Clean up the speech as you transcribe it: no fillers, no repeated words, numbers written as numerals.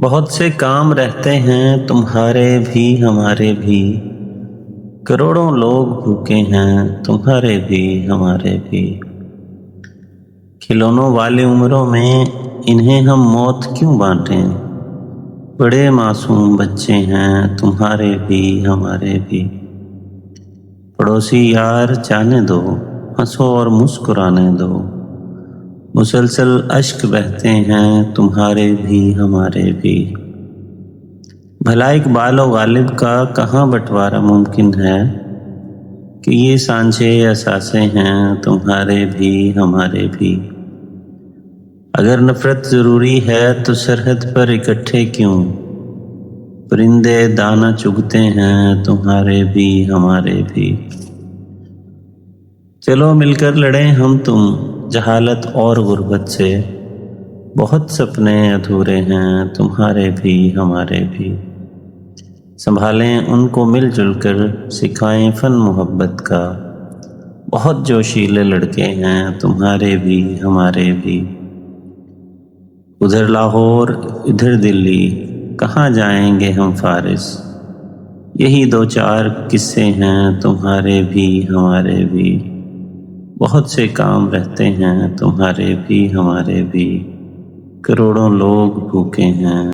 بہت سے کام رہتے ہیں تمہارے بھی ہمارے بھی، کروڑوں لوگ بھوکے ہیں تمہارے بھی ہمارے بھی۔ کھلونوں والی عمروں میں انہیں ہم موت کیوں بانٹیں، بڑے معصوم بچے ہیں تمہارے بھی ہمارے بھی۔ پڑوسی یار جانے دو، ہنسو اور مسکرانے دو، مسلسل اشک بہتے ہیں تمہارے بھی ہمارے بھی۔ بھلا اقبال و غالب کا کہاں بٹوارا ممکن ہے کہ یہ سانچے اثاثے ہیں تمہارے بھی ہمارے بھی۔ اگر نفرت ضروری ہے تو سرحد پر اکٹھے کیوں، پرندے دانہ چگتے ہیں تمہارے بھی ہمارے بھی۔ چلو مل کر لڑیں ہم تم جہالت اور غربت سے، بہت سپنے ادھورے ہیں تمہارے بھی ہمارے بھی۔ سنبھالیں ان کو مل جل کر، سکھائیں فن محبت کا، بہت جوشیلے لڑکے ہیں تمہارے بھی ہمارے بھی۔ ادھر لاہور ادھر دلی، کہاں جائیں گے ہم فارس، یہی دو چار قصے ہیں تمہارے بھی ہمارے بھی۔ بہت سے کام رہتے ہیں تمہارے بھی ہمارے بھی، کروڑوں لوگ بھوکے ہیں